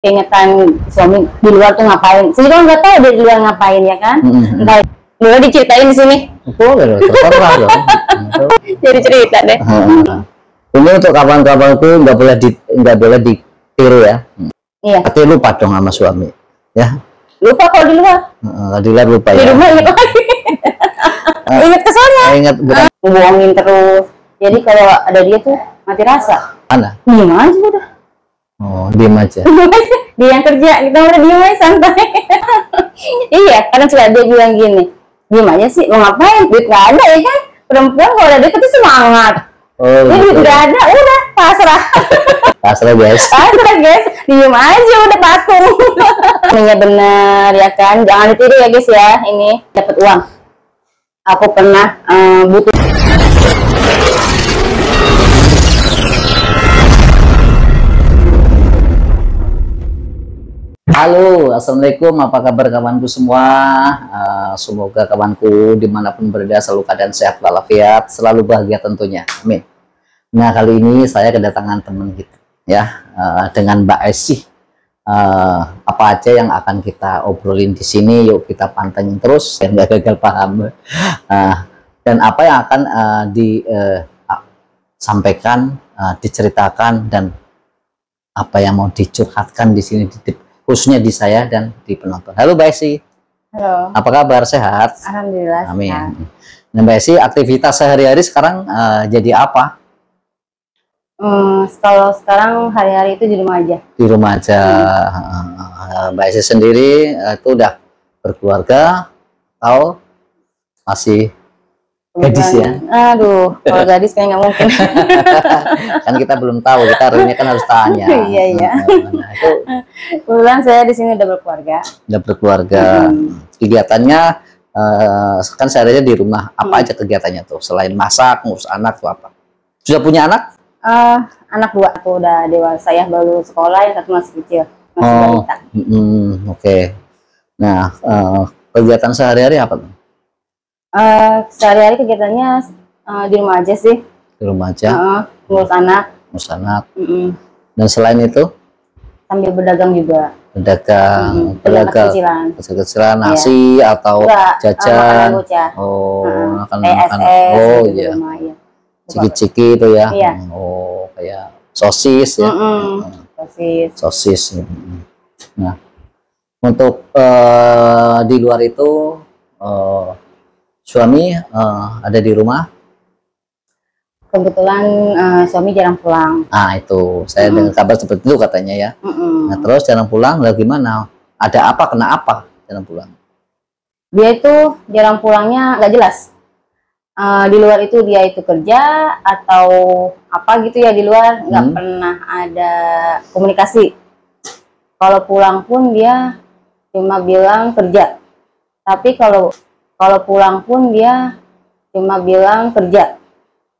keingetan suami di luar tuh ngapain. Saya juga nggak tahu dia di luar ngapain ya kan. Entah boleh diceritain di sini. Boleh, terserah dong. Jadi cerita deh. Ini untuk kawan-kawanku nggak boleh ditiru ya. Iya. Tapi lupa dong sama suami, ya. Lupa kalau di luar. Di luar lupa Di ya. rumah inget lagi. Ingat kesannya. Ingat bukan Bohongin terus. Jadi kalau ada dia tuh mati rasa. mana? Diem aja udah. Oh, diem aja. Dia yang kerja, kita udah diem aja santai. Iya, kadang suka dia bilang gini, diem aja sih, mau ngapain? Duit nggak ada ya kan? Perempuan kalau ada duit itu semangat. Oh, Ini duit gitu. nggak ada, udah pasrah. Pasrah guys. Pasrah guys, diem aja udah patung. Ini bener ya kan, jangan ditiru ya guys ya. Ini dapat uang. Aku pernah butuh. Halo, assalamualaikum. Apa kabar kawanku semua? Semoga kawanku dimanapun berada selalu keadaan sehat walafiat, selalu bahagia tentunya. Amin. Nah, kali ini saya kedatangan teman kita, ya, dengan Mbak Esi. Apa aja yang akan kita obrolin di sini? Yuk kita pantengin terus, yang nggak gagal paham. Dan apa yang akan disampaikan, diceritakan, dan apa yang mau dicurhatkan di sini, khususnya di saya dan di penonton. Halo Mbak Esi. Halo. Apa kabar? Sehat? Alhamdulillah. Amin. Sehat. Nah Mbak Esi, aktivitas sehari-hari sekarang jadi apa? Kalau sekarang hari-hari itu di rumah aja. Di rumah aja. Mbak Esi sendiri itu udah berkeluarga atau masih gadis ya? Aduh, kalau gadis kayaknya nggak mungkin. Kan kita belum tahu, kita hari ini kan harus tanya. Iya, iya. Nah, itu Kebetulan saya di sini udah berkeluarga. udah berkeluarga. Kegiatannya kan sehari-hari di rumah. Apa aja kegiatannya tuh? Selain masak, ngurus anak tuh apa? Sudah punya anak? Anak dua aku udah dewasa ya, baru sekolah, yang satu masih kecil, masih balita. Oke. Nah, kegiatan sehari-hari apa tuh? Sehari-hari kegiatannya di rumah aja sih. Di rumah aja, Ngurus anak. ngurus anak. Dan Mm-mm. selain itu, Sambil berdagang juga. pedagang, Pedagang kecilan. kecil-kecilan, nasi atau Enggak, jajan. makanan bocah. Oh, makan Kayak makan. SS Oh gitu di iya, rumah, iya. ciki-ciki itu ya. Iya. Oh, kayak sosis ya. Sosis. Sosis. Nah, untuk di luar itu suami ada di rumah. Kebetulan suami jarang pulang. Ah, itu saya dengar kabar seperti itu katanya ya. Nah, terus jarang pulang, lalu gimana? Ada apa? Kena apa? Jarang pulang. Dia itu jarang pulangnya nggak jelas. Di luar itu dia itu kerja atau apa gitu ya, di luar nggak pernah ada komunikasi. Kalau pulang pun dia cuma bilang kerja. Tapi kalau pulang pun dia cuma bilang kerja.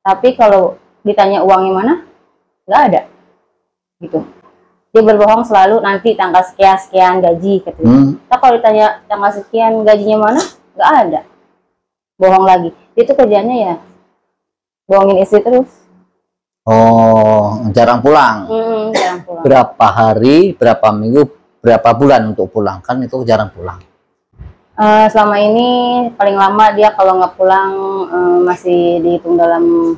Tapi kalau ditanya uangnya mana, nggak ada. Gitu. Dia berbohong selalu, nanti tanggal sekian gaji katanya. Tapi kalau ditanya tanggal sekian gajinya mana, nggak ada. Bohong lagi. Dia tuh kerjanya ya bohongin istri terus. Oh, jarang pulang. Jarang pulang. Berapa hari, berapa minggu, berapa bulan untuk pulang? Kan itu jarang pulang. Selama ini paling lama dia kalau nggak pulang masih dihitung dalam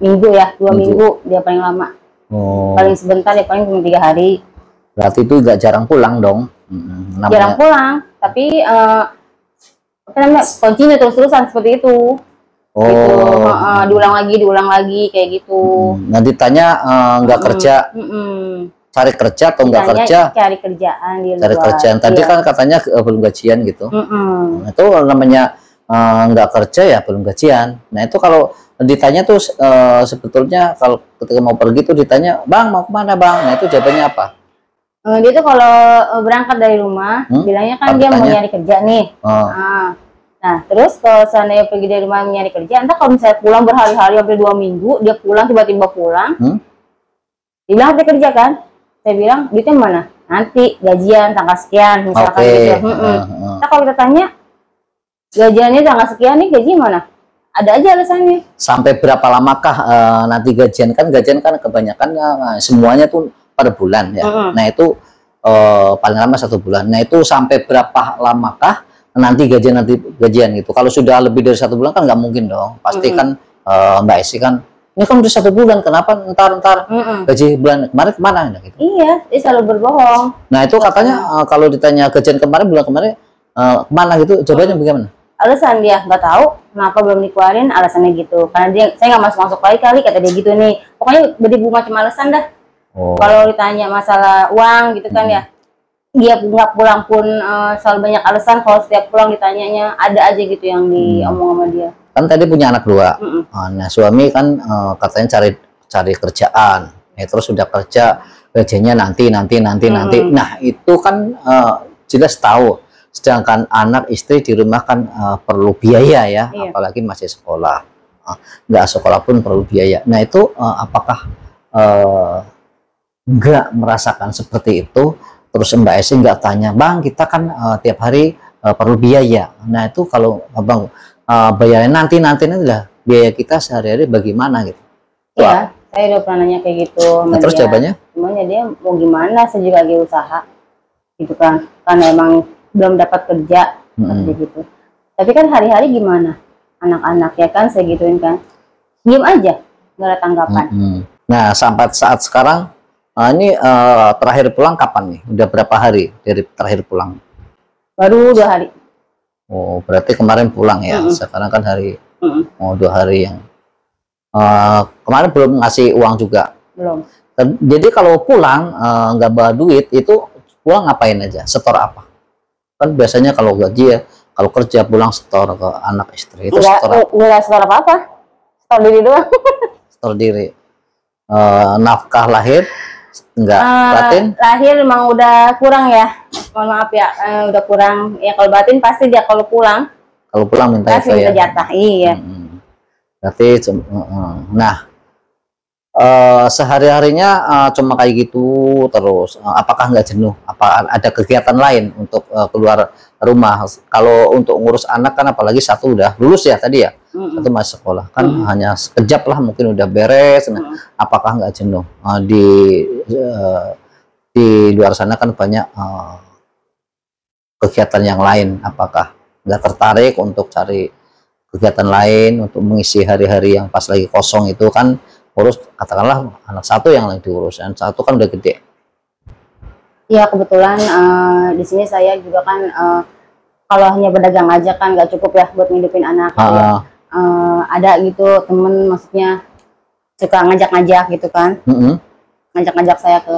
minggu ya, 2 minggu dia paling lama. Oh. Paling sebentar ya paling cuma 3 hari. Berarti itu nggak jarang pulang dong. Jarang pulang, tapi apa namanya, continue terus-terusan seperti itu. Oh. Gitu. Diulang lagi kayak gitu. Nah ditanya nggak kerja, cari kerja atau nggak kerja? Cari kerjaan di luar. Cari kerjaan. Tadi iya. kan katanya belum gajian gitu. Nah, itu namanya nggak kerja ya belum gajian. Nah itu kalau ditanya tuh sebetulnya kalau ketika mau pergi tuh ditanya, bang mau kemana bang? Nah itu jawabannya apa? Dia tuh kalau berangkat dari rumah bilangnya kan dia mau nyari kerja nih. Nah terus kalau seandainya pergi dari rumah nyari kerja, entah kalau misalnya pulang berhari-hari hampir 2 minggu, dia pulang tiba-tiba pulang, dia bilang dia kerja kan? Saya bilang duitnya mana? Nanti gajian tanggal sekian misalkan gitu. Nah kalau kita tanya gajiannya tanggal sekian nih, gaji mana? Ada aja alasannya. Sampai berapa lamakah nanti gajian kan kebanyakan semuanya tuh per bulan ya. Nah itu paling lama 1 bulan. Nah itu sampai berapa lamakah nanti gajian gitu? Kalau sudah lebih dari 1 bulan kan nggak mungkin dong. Pasti kan Mbak Esi kan, ini kan udah 1 bulan, kenapa ntar gaji bulan kemarin kemana? Nah, gitu. Iya, dia selalu berbohong. Nah itu katanya kalau ditanya gajian kemarin bulan kemarin kemana gitu, jawabannya bagaimana? Alasan dia nggak tahu kenapa belum dikeluarin, alasannya gitu. Karena dia, saya nggak masuk kali kata dia gitu nih. Pokoknya beribu macam alasan dah. Kalau ditanya masalah uang gitu kan ya, dia nggak pulang pun selalu banyak alasan. Kalau setiap pulang ditanyanya ada aja gitu yang diomong sama dia. Kan tadi punya anak 2. Nah suami kan katanya cari kerjaan. Terus sudah kerja, gajinya nanti. Nah itu kan jelas tahu. Sedangkan anak istri di rumah kan perlu biaya ya, apalagi masih sekolah. Nggak sekolah pun perlu biaya. Nah itu apakah nggak merasakan seperti itu? Terus Mbak Esi nggak tanya, Bang kita kan tiap hari perlu biaya. Nah itu kalau Abang bayarnya nanti lah, biaya kita sehari-hari bagaimana gitu? Iya, saya udah pernah nanya kayak gitu. Nah, terus jawabannya? Semuanya dia mau gimana, saya juga lagi usaha gitu kan, karena emang belum dapat kerja gitu. Tapi kan hari-hari gimana anak-anak ya kan, saya gituin kan, diem aja nggak ada tanggapan. Nah sampai saat sekarang ini terakhir pulang kapan nih? Udah berapa hari dari terakhir pulang? Baru 2 hari. Oh berarti kemarin pulang ya. Sekarang kan hari 2 hari yang kemarin belum ngasih uang juga. Belum. Jadi kalau pulang nggak bawa duit itu pulang ngapain aja? Setor apa? Kan biasanya kalau gaji ya, kalau kerja pulang setor ke anak istri. Itu enggak setor apa-apa, setor diri doang. Setor diri. Nafkah lahir enggak batin? Lahir memang udah kurang ya, mohon maaf ya, udah kurang ya. Kalau batin pasti dia kalau pulang minta pasti minta jatah. Iya. Berarti nah sehari-harinya cuma kayak gitu terus, apakah nggak jenuh? Apa ada kegiatan lain untuk keluar rumah? Kalau untuk ngurus anak kan apalagi satu udah lulus ya tadi ya, satu masih sekolah kan, hanya sekejap lah mungkin udah beres. Nah, apakah nggak jenuh? Di luar sana kan banyak kegiatan yang lain, apakah nggak tertarik untuk cari kegiatan lain untuk mengisi hari-hari yang pas lagi kosong itu kan? Urus katakanlah anak satu yang lagi diurus, dan satu kan udah gede. Iya kebetulan di sini saya juga kan kalau hanya berdagang aja kan nggak cukup ya buat ngidupin anak. Ya. Ada gitu temen, maksudnya suka ngajak-ngajak gitu kan, ngajak-ngajak saya ke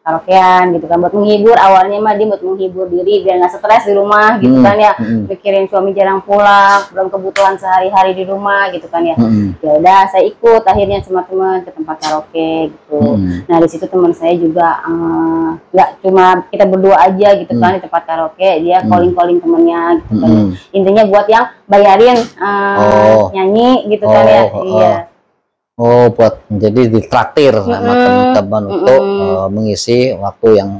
karaokean gitu kan, buat menghibur. Awalnya mah dia buat menghibur diri biar nggak stres di rumah gitu kan ya, mikirin suami jarang pulang, belum kebutuhan sehari-hari di rumah gitu kan ya. Ya udah saya ikut akhirnya sama teman ke tempat karaoke gitu. Nah di situ teman saya juga nggak cuma kita berdua aja gitu kan di tempat karaoke, dia calling temennya gitu kan. Intinya buat yang bayarin nyanyi gitu kan ya. Iya. Oh, buat jadi ditraktir sama teman-teman untuk mengisi waktu yang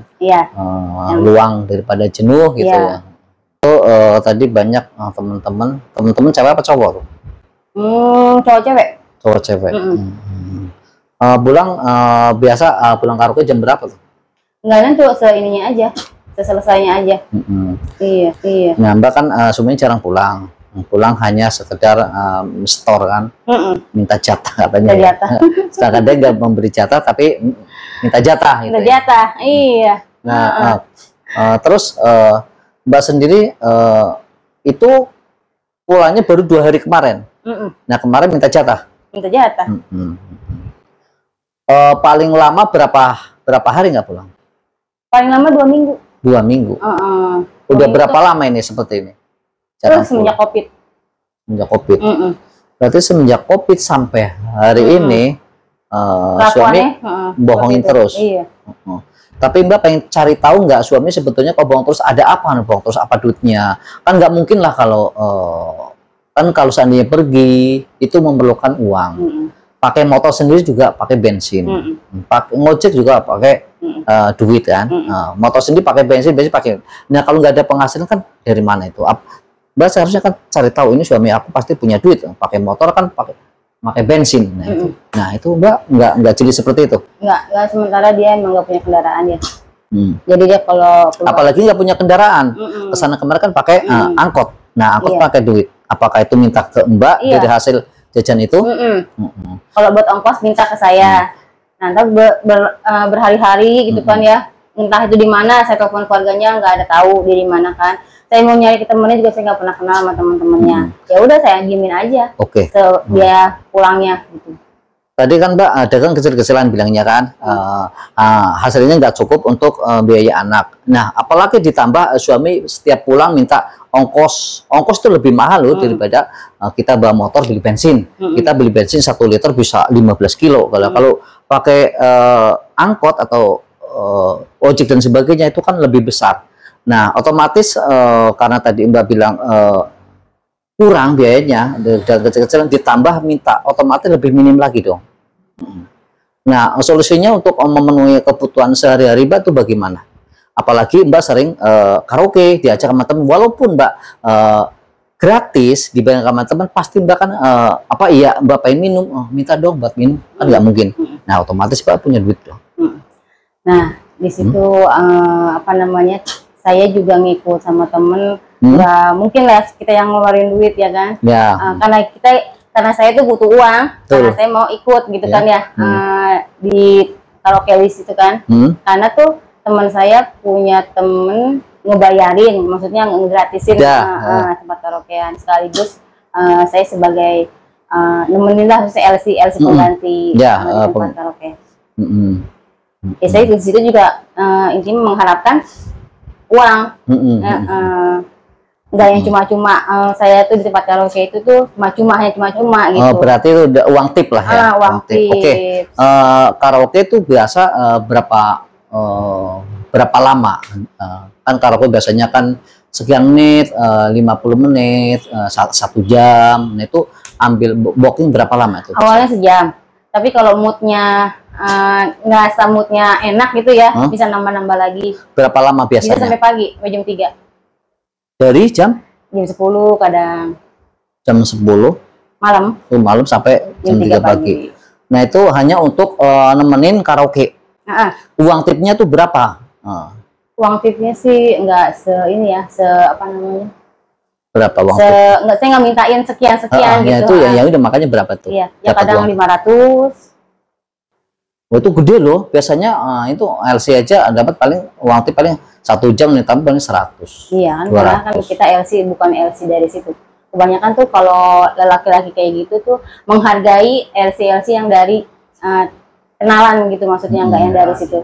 luang daripada jenuh gitu ya. Itu tadi banyak teman-teman cewek apa cowok? Cowok cewek. Cowok cewek. Pulang biasa pulang karaoke jam berapa tuh? Enggak, nanti seininya aja, selesainya aja. Iya. Nah, Mbak kan semuanya jarang pulang hanya sekedar store kan, minta jatah katanya. Sedangkan dia nggak memberi jatah tapi minta jatah gitu. Minta jatah, iya. Nah terus Mbak sendiri itu pulangnya baru 2 hari kemarin. Nah kemarin minta jatah. Minta jatah. Paling lama berapa hari nggak pulang? Paling lama 2 minggu. 2 minggu. Udah berapa lama ini seperti ini? Terus semenjak COVID. Semenjak COVID. Berarti semenjak COVID sampai hari ini suami bohongin terus. Iya. Tapi Mbak pengen cari tahu nggak suami sebetulnya kok bohong terus, ada apa? Bohong terus apa duitnya? Kan nggak mungkin lah kalau kan kalau seandainya pergi itu memerlukan uang. Pakai motor sendiri juga pakai bensin. Pakai ngojek juga pakai duit kan. Motor sendiri pakai bensin pakai. Nah kalau nggak ada penghasilan kan dari mana itu? Mbak seharusnya kan cari tahu, ini suami aku pasti punya duit, pakai motor kan pakai bensin. Nah itu Mbak nggak jadi seperti itu. Nggak, sementara dia emang nggak punya kendaraan ya. Jadi dia kalau keluar, apalagi nggak punya kendaraan, kesana kemarin kan pakai angkot. Nah, angkot pakai duit. Apakah itu minta ke Mbak dari hasil jajan itu? Kalau buat ongkos minta ke saya. Nah, ntar berhari-hari gitu kan ya. Entah itu di mana, saya telepon keluarganya nggak ada tahu dia di mana kan. Saya mau nyari ke temennya juga saya nggak pernah kenal sama teman-temannya. Ya udah saya diemin aja. Dia pulangnya gitu. Tadi kan Mbak ada kan kecil-kecilan bilangnya kan, hasilnya nggak cukup untuk biaya anak. Nah, apalagi ditambah suami setiap pulang minta ongkos itu lebih mahal loh daripada kita bawa motor beli bensin. Kita beli bensin 1 liter bisa 15 kilo. Kalau pakai angkot atau ojek dan sebagainya itu kan lebih besar. Nah, otomatis karena tadi Mbak bilang kurang biayanya dan kecil-kecilan ditambah minta, otomatis lebih minim lagi dong. Nah, solusinya untuk memenuhi kebutuhan sehari-hari Mbak itu bagaimana? Apalagi Mbak sering karaoke diajak sama teman, walaupun Mbak gratis dibayar sama teman, pasti Mbak kan iya Mbak pengen minum, minta dong buat minum, kan nggak mungkin. Nah, otomatis Mbak punya duit dong. Nah, di situ saya juga ngikut sama temen, nggak mungkin lah kita yang ngeluarin duit ya kan, karena saya tuh butuh uang, karena saya mau ikut gitu kan ya, di karaoke list itu kan, karena tuh teman saya punya temen ngebayarin, maksudnya ngegratisin tempat karaokean, sekaligus saya sebagai nemenin lah, maksudnya LC pengganti tempat karaoke. Ya saya di situ juga intinya mengharapkan uang, nggak yang cuma-cuma. Saya tuh di tempat karaoke itu tuh hanya cuma-cuma gitu. Berarti itu udah uang tip lah ya. Uang tip. Oke. Karaoke itu biasa berapa lama? Kan karaoke biasanya kan sekian menit, 50 menit, 1 jam. Nah, itu ambil booking berapa lama itu? Awalnya sejam. Tapi kalau moodnya ngerasa moodnya enak gitu ya, bisa nambah-nambah lagi. Berapa lama biasanya? Bisa sampai pagi, sampai jam 3. Dari jam 10 kadang. Jam 10 malam. Malam sampai jam 3 pagi. Nah, itu hanya untuk nemenin karaoke. Uang tipnya tuh berapa? Uang tipnya sih enggak berapa uang tip? Saya nggak mintain sekian gitu. Itu ya udah, makanya berapa tuh? Iya, ya kadang 500. Oh, itu gede loh. Biasanya itu LC aja dapat paling uang tip paling 1 jam nih, tapi paling 100. Iya kan, karena kan kita LC bukan LC dari situ. Kebanyakan tuh kalau laki-laki kayak gitu tuh menghargai LC yang dari kenalan gitu, maksudnya nggak yang dari situ.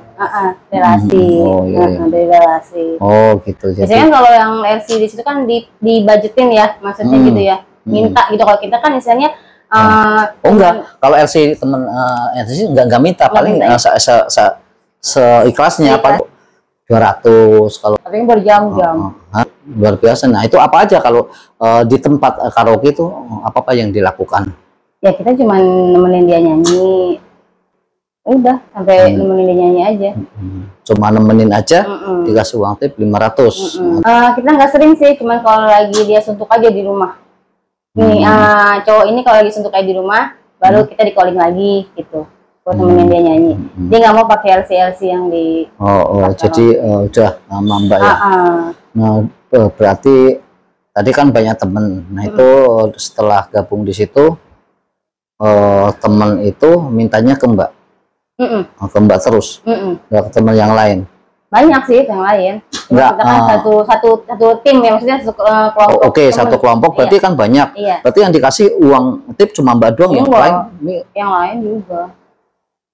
Relasi. Dari relasi. Oh gitu. Biasanya kalau yang LC di situ kan dibudgetin ya, maksudnya gitu ya. Minta gitu. Kalau kita kan misalnya enggak, kalau LC temen LC enggak minta, paling seikhlasnya paling 200 kalau. Tapi berjam-jam. Luar biasa. Nah, itu apa aja kalau di tempat karaoke itu apa yang dilakukan? Ya kita cuma nemenin dia nyanyi. Udah sampai nemenin dia nyanyi aja. Cuma nemenin aja, dikasih uang tip 500. Kita nggak sering sih, cuman kalau lagi dia suntuk aja di rumah. Nih cowok ini kalau lagi suntuk kayak di rumah, baru kita di calling lagi gitu, buat temenin dia nyanyi. Dia nggak mau pakai LC yang di. Jadi udah lama Mbak ya. Nah, berarti tadi kan banyak temen. Nah, itu setelah gabung di situ, temen itu mintanya ke Mbak. Ke Mbak terus, nggak ke teman yang lain. Banyak sih yang lain. Kita kan satu tim ya, maksudnya satu kelompok. Satu kelompok berarti kan banyak. Berarti yang dikasih uang tip cuma Mbak doang, yang lain? Yang lain juga.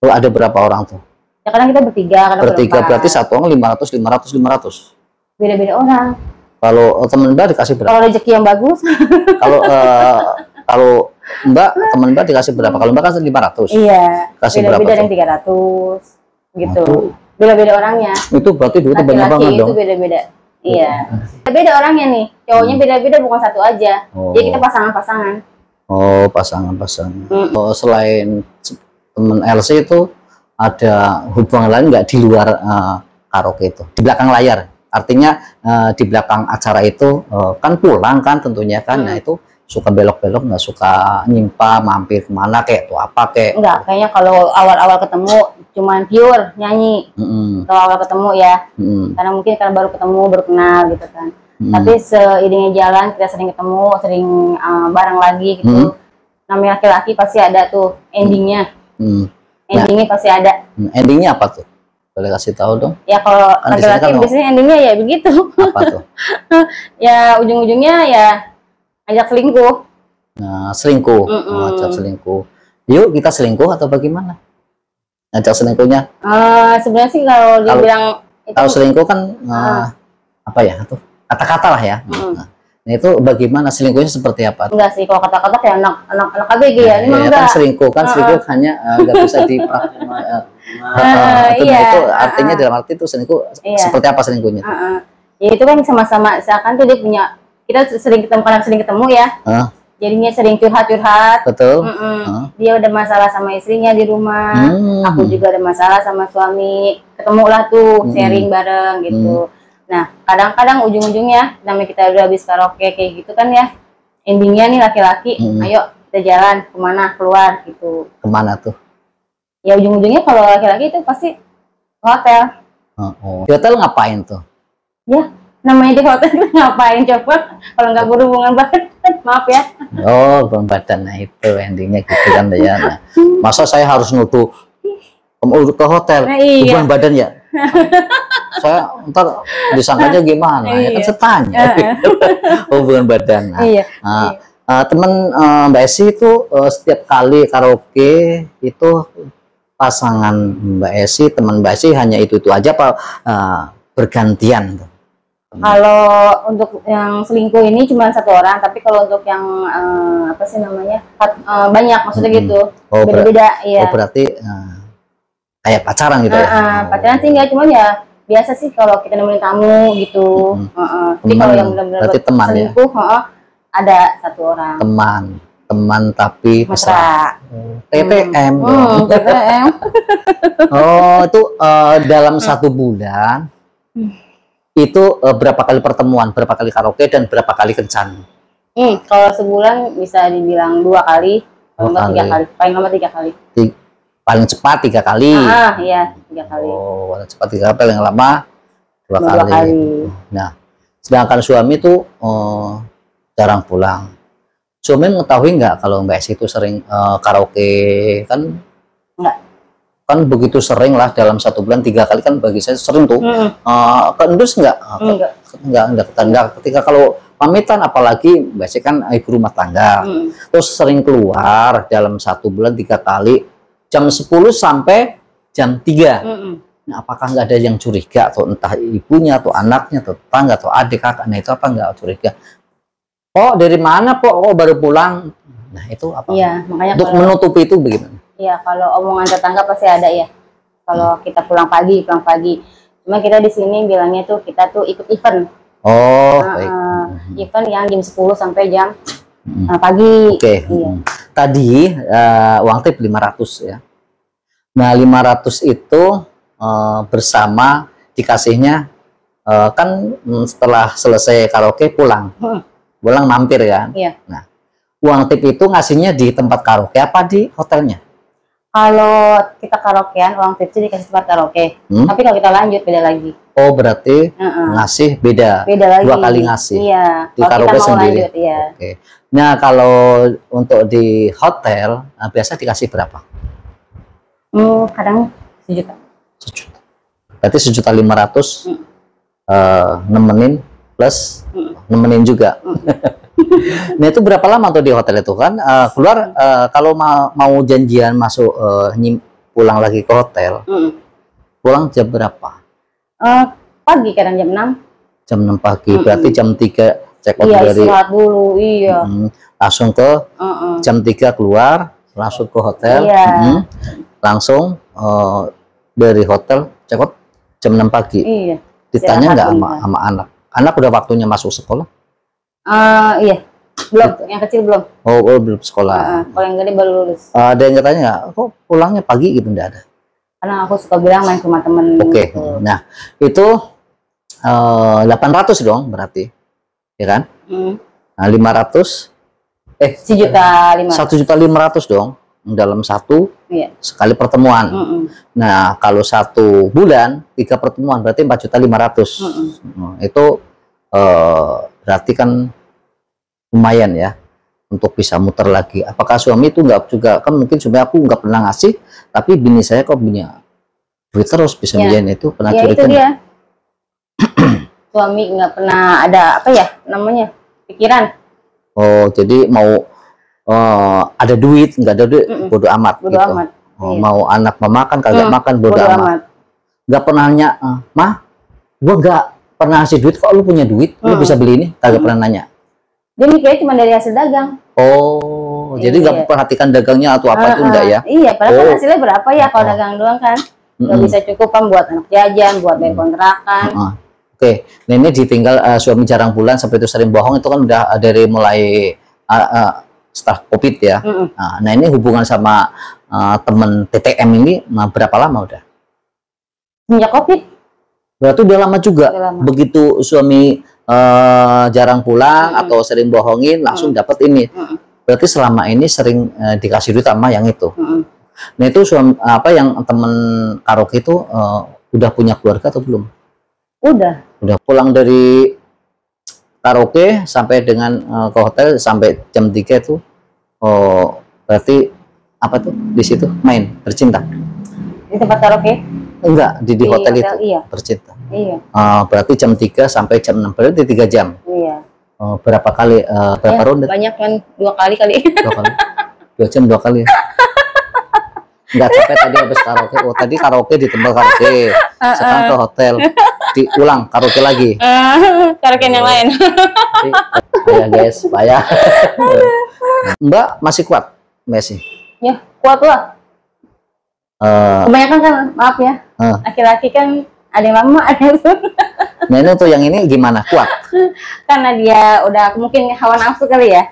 Ada berapa orang tuh? Ya kadang kita bertiga, kadang bertiga, berarti satu orang 500. Beda-beda orang. Kalau temen Mbak dikasih berapa? Kalau rezeki yang bagus. Kalau Mbak, temen Mbak dikasih berapa? Kalau Mbak kan 500. Iya. Kasih berapa? Beda-beda yang 300 gitu. Beda-beda orangnya. Itu berarti duitnya banyak banget dong. Itu beda-beda. Iya. Beda orangnya nih. Cowoknya beda-beda, bukan satu aja. Jadi kita pasangan-pasangan. Pasangan-pasangan. Selain temen LC itu ada hubungan lain nggak di luar karaoke itu? Di belakang layar. Artinya di belakang acara itu kan pulang kan tentunya kan. Nah, itu suka belok-belok, nggak suka nyimpa mampir kemana kayak tuh apa kayak? Enggak, kayaknya kalau awal-awal ketemu cuman pure nyanyi. Kalau awal ketemu ya, karena mungkin karena baru ketemu, baru kenal gitu kan. Tapi seiringnya jalan, kita sering ketemu, sering bareng lagi gitu. Namanya laki-laki pasti ada tuh endingnya. Endingnya pasti ada. Endingnya apa tuh? Boleh kasih tahu dong? Ya kalau Kan laki-laki kan biasanya endingnya ya begitu. apa tuh? Ya ujung-ujungnya ya ajak selingkuh. Nah, selingkuh, ngajak selingkuh. Yuk kita selingkuh atau bagaimana? Ngajak selingkuhnya? Sebenarnya sih kalau dibilang kalau selingkuh kan apa ya? Tuh kata-kata lah ya. Nah itu bagaimana selingkuhnya seperti apa? Enggak sih, kalau kata-kata kayak anak ABG ya, ini ya, enggak. Kan selingkuh hanya nggak bisa itu artinya dalam arti itu selingkuh seperti apa selingkuhnya? Ya itu kan sama-sama, seakan tuh dia punya, kita sering ketemu ya, jadinya sering curhat-curhat. Betul. Dia udah masalah sama istrinya di rumah, aku juga ada masalah sama suami, ketemulah tuh sharing bareng gitu. Nah, kadang-kadang ujung-ujungnya, namanya kita udah habis karaoke kayak gitu kan ya, endingnya nih laki-laki, ayo kita jalan kemana, keluar gitu. Kemana tuh? Ya ujung-ujungnya kalau laki-laki itu pasti hotel. Di hotel ngapain tuh? Ya, namanya di hotel itu ngapain coba? Kalau nggak berhubungan badan, maaf ya. Oh, hubungan badan, nah itu endingnya gitu kan ya. Nah, masa saya harus nuduh ke hotel, hubungan badan ya? Saya ntar disangkanya gimana? Ya kan saya tanya. Hubungan badan. Teman Mbak Esi itu setiap kali karaoke itu pasangan Mbak Esi, teman Mbak Esi hanya itu aja apa bergantian? Kalau untuk yang selingkuh ini cuma satu orang, tapi kalau untuk yang apa sih namanya banyak, maksudnya gitu, beda-beda. Oh berarti kayak pacaran gitu ya? Pacaran sih enggak, cuma ya biasa sih kalau kita nemenin tamu gitu. Tapi kalau yang benar-benar selingkuh ada satu orang. Teman tapi mesra. TTM. TTM. Oh itu dalam 1 bulan itu berapa kali pertemuan, berapa kali karaoke dan berapa kali kencan? Kalau sebulan bisa dibilang 2 kali, paling lama 3 kali, paling lama 3 kali. Paling cepat 3 kali. Iya 3 kali. Oh, paling cepat 3 kali, paling lama 2 kali. Nah, sedangkan suami tuh jarang pulang. Suami mengetahui nggak kalau Mbak Esi itu sering karaoke kan? Enggak. Kan begitu sering lah dalam 1 bulan 3 kali kan bagi saya sering tuh. Kendus nggak? Enggak. Ketika kalau pamitan, apalagi Mbak Esi kan ibu rumah tangga, terus sering keluar dalam 1 bulan 3 kali. Jam 10 sampai jam 3. Nah, apakah nggak ada yang curiga atau entah ibunya atau anaknya atau tetangga atau adik kakaknya itu apa nggak curiga? Oh dari mana kok? Oh baru pulang. Nah itu apa? Iya, makanya untuk menutupi itu bagaimana? Iya, kalau omongan tetangga pasti ada ya. Kalau kita pulang pagi. Cuma kita di sini bilangnya tuh kita tuh ikut event. Oh, event yang jam 10 sampai jam pagi. Oke. Iya. Tadi uang tip 500 ya. Nah 500 itu bersama dikasihnya kan setelah selesai karaoke pulang mampir kan. Iya. Nah uang tip itu ngasihnya di tempat karaoke apa di hotelnya? Kalau kita karaokean uang tip itu dikasih tempat karaoke. Tapi kalau kita lanjut beda lagi. Oh berarti ngasih beda lagi. 2 kali ngasih. Iya. Di karaoke sendiri. Lanjut, iya. Oke. Nah kalau untuk di hotel biasa dikasih berapa? Kadang 1 juta. 1 juta. Berarti 1.500.000 nemenin plus nemenin juga. Nah itu berapa lama tuh di hotel itu kan keluar kalau mau janjian masuk pulang lagi ke hotel pulang jam berapa? Pagi, kadang jam 6. Jam 6 pagi. Berarti jam 3 check out dari istirahat dulu. Iya. Langsung ke jam 3 keluar langsung ke hotel. Langsung dari hotel check out jam 6 pagi. Iya. Ditanya nggak sama anak? Anak udah waktunya masuk sekolah? Iya. Belum, yang kecil belum. Oh belum sekolah. Kalau yang gede baru lulus. Ada yang katanya nggak? Kok pulangnya pagi gitu? Nggak ada. Karena aku suka bilang main ke rumah temen. Oke. Gitu. Nah itu 800 dong berarti, ya kan? Nah 500 1.500.000. 1.500.000 dong dalam satu Iya. sekali pertemuan. Nah, kalau 1 bulan 3 pertemuan berarti 4.500.000. Itu berarti kan lumayan ya untuk bisa muter lagi. Apakah suami itu nggak juga, kan mungkin suami aku nggak pernah ngasih, tapi bini saya kok punya duit terus bisa milihin itu, pernah Ya, curiga itu nggak? dia. Suami nggak pernah ada apa ya namanya pikiran. Oh, jadi mau ada duit, nggak ada duit, bodo amat Bodo gitu. amat. Oh, Iya. mau anak memakan, kagak makan, bodo amat. Nggak pernah nanya, mah, gua nggak pernah ngasih duit, kok lu punya duit, lu bisa beli ini, kagak pernah nanya. Dia mikirnya cuma dari hasil dagang. Oh, jadi nggak Iya. perhatikan dagangnya atau apa itu enggak ya? Iya, padahal kan Oh. hasilnya berapa ya kalau dagang doang kan? Nggak bisa cukup kan buat anak jajan, buat bayar kontrakan. Oke, nah ini ditinggal suami jarang pulang sampai itu sering bohong, itu kan udah dari mulai setelah COVID ya. Nah, ini hubungan sama temen TTM ini berapa lama udah? Sejak COVID. Berarti udah lama juga. Udah lama. Begitu suami jarang pulang atau sering bohongin, langsung dapat ini. Berarti selama ini sering dikasih duit sama yang itu. Nah, itu suami apa yang temen karaoke itu udah punya keluarga atau belum? Udah Pulang dari karaoke sampai dengan ke hotel sampai jam 3 itu, berarti apa tuh di situ main bercinta? di tempat karaoke. Enggak, di hotel itu Iya. bercinta. Iya. Berarti jam 3 sampai jam 6, berarti 3 jam. Iya. Berapa kali, berapa Ya, ronde? banyak kan 2 kali kali. 2 kali. 2 jam 2 kali. Enggak capek tadi habis karaoke. Oh, tadi karaoke di tempat karaoke. Sekarang ke hotel. Diulang karaoke lagi. Karaoke yang lain. Ya guys, payah. Mbak masih kuat, Messi? Ya, kuat lah. Kebanyakan kan, maaf ya. Laki-laki kan ada yang lama, ada yang Nah, ini untuk yang ini gimana? Kuat? karena dia udah mungkin hawa nafsu kali ya.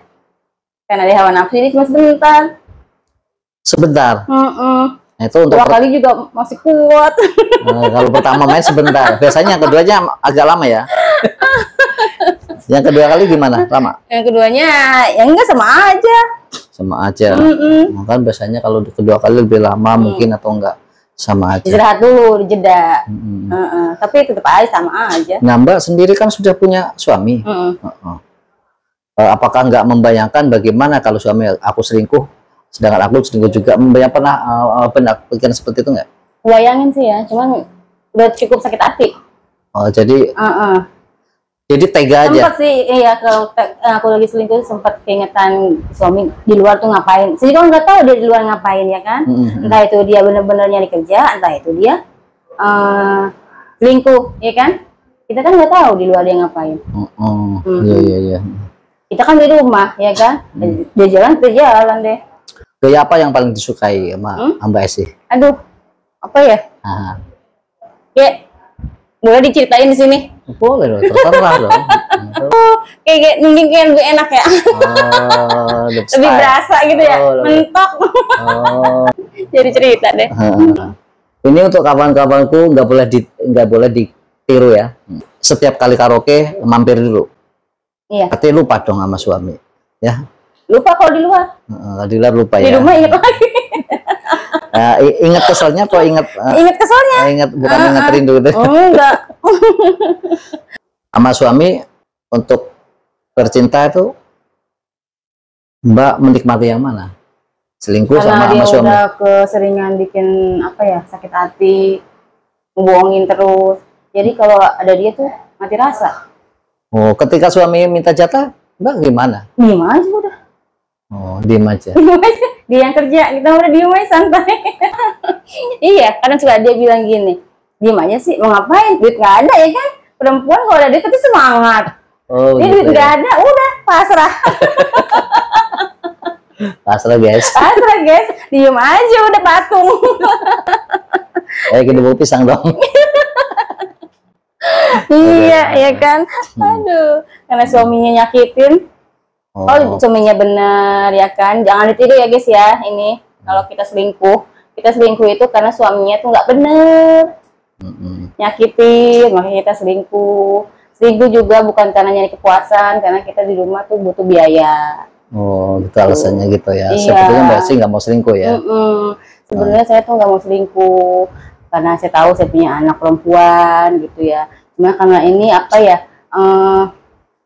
Karena dia hawa nafsu ini cuma sebentar. Sebentar. Nah, itu untuk 2 kali juga masih kuat. kalau pertama main sebentar. Biasanya yang keduanya agak lama ya. Yang kedua kali gimana? Lama? Yang keduanya ya enggak sama aja. Sama aja. Nah, kan biasanya kalau kedua kali lebih lama mungkin atau enggak sama aja. Istirahat dulu, dijeda. Tapi tetap aja sama aja. Nah, Mbak sendiri kan sudah punya suami. Apakah nggak membayangkan bagaimana kalau suami aku selingkuh, sedangkan aku selingkuh juga? Pernah pikiran seperti itu nggak? Bayangin sih ya, cuman udah cukup sakit hati. Oh, jadi tega aja. Sempat sih, iya kalau aku lagi selingkuh sempat keingetan suami di luar tuh ngapain. Jadi kan nggak tahu dia di luar ngapain ya kan. Entah itu dia bener-bener nyari kerja, entah itu dia selingkuh, ya kan. Kita kan nggak tahu di luar dia ngapain. Iya. Kita kan di rumah, ya kan. Dia jalan deh. Gaya apa yang paling disukai sama Mbak Esi? Aduh, apa ya? Ya, boleh diceritain di sini? Boleh dong, terserah dong. Kayak mungkin kayak lebih enak ya. Lebih berasa gitu ya, mentok. Jadi cerita deh. Ini untuk kawan-kawanku nggak boleh ditiru ya. Setiap kali karaoke mampir dulu. Iya. Tapi lupa dong sama suami, ya. Lupa kalau di luar. Di luar lupa ya. Di rumah ingat lagi. Ingat keselnya atau ingat? Ingat keselnya. Ingat bukan ingat rindu deh. Enggak. Sama suami untuk bercinta itu Mbak menikmati yang mana? Selingkuh karena sama dia suami? udah keseringan bikin apa ya, sakit hati, ngebohongin terus. Jadi kalau ada dia tuh mati rasa. Oh, ketika suami minta jatah, Mbak gimana? Diem aja udah. Oh, diem aja. Diem aja. Dia yang kerja, kita udah diem aja santai. Iya, kadang suka dia bilang gini, diem aja sih, mau ngapain? Duit nggak ada ya kan? Perempuan kalau ada duit pasti semangat. Oh, dia gitu duit nggak ya. ada, udah pasrah. Pasrah guys. Pasrah guys, diem aja udah patung. Gini mau pisang dong. Iya, ya kan? Aduh, karena suaminya nyakitin. Oh, suaminya bener ya kan? Jangan ditiru ya guys ya. Ini kalau kita selingkuh itu karena suaminya tuh nggak bener, nyakitin, makanya kita selingkuh. Selingkuh juga bukan karena nyari kepuasan, karena kita di rumah tuh butuh biaya. Oh, gitu alasannya gitu ya. Iya. Sebetulnya Mbak sih nggak mau selingkuh ya. Sebenarnya saya tuh nggak mau selingkuh karena saya tahu saya punya anak perempuan gitu ya. Cuma karena ini apa ya,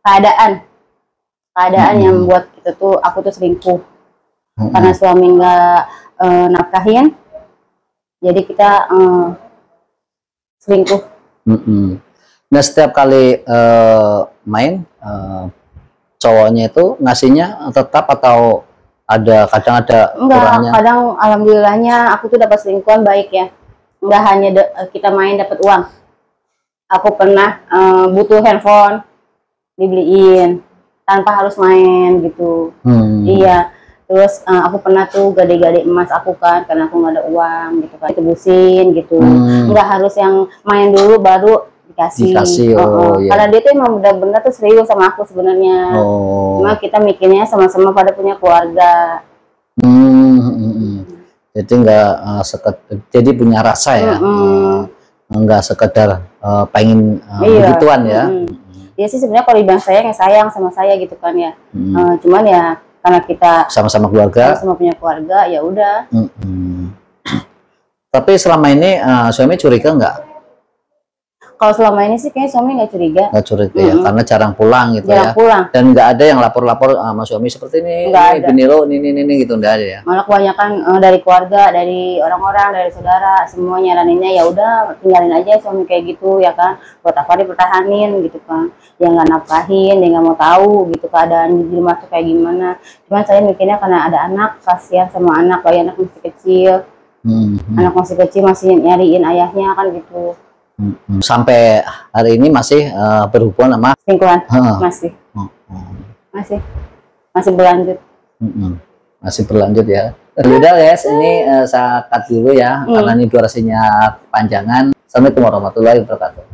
keadaan yang membuat kita tuh, aku tuh selingkuh karena suami nggak nafkahin, jadi kita selingkuh. Nah, setiap kali main cowoknya itu ngasihnya tetap atau kadang ada Enggak, kurangnya? kadang alhamdulillahnya aku tuh dapat selingkuhan baik ya. Enggak hanya kita main dapat uang. Aku pernah butuh handphone dibeliin tanpa harus main gitu. Iya. Terus aku pernah tuh gade-gade emas aku kan, karena aku nggak ada uang gitu kan, ditebusin gitu. Nggak harus yang main dulu baru dikasih. Iya. Karena dia tuh emang benar-benar tuh serius sama aku sebenarnya. Cuma kita mikirnya sama-sama pada punya keluarga. Jadi nggak jadi punya rasa ya. Nggak sekedar pengen begituan ya. Dia sih sebenarnya kalau dibilang sayang sama saya gitu kan ya. Cuman ya karena kita sama-sama keluarga, sama punya keluarga, ya udah. Tapi selama ini suami curiga nggak? Kalau selama ini sih kayaknya suami nggak curiga. Nggak curiga ya, karena jarang pulang gitu jarang pulang. Dan nggak ada yang lapor-lapor sama suami seperti ini, bini lo, ini gitu, nggak ada ya? Malah kebanyakan dari keluarga, dari orang-orang, dari saudara, semua nyaraninnya ya udah tinggalin aja suami kayak gitu ya kan. Buat apa dipertahanin gitu kan? Dia nggak nafkahin, dia nggak mau tahu gitu keadaan di rumah tuh kayak gimana. Cuman saya mikirnya karena ada anak, kasihan sama anak, kayak anak masih kecil. Anak masih kecil masih nyariin ayahnya kan gitu. Sampai hari ini masih berhubungan sama selingkuhan? Masih berlanjut. Masih berlanjut ya. Udah guys, ini saya cut dulu ya karena ini durasinya panjangan. Assalamualaikum warahmatullahi wabarakatuh.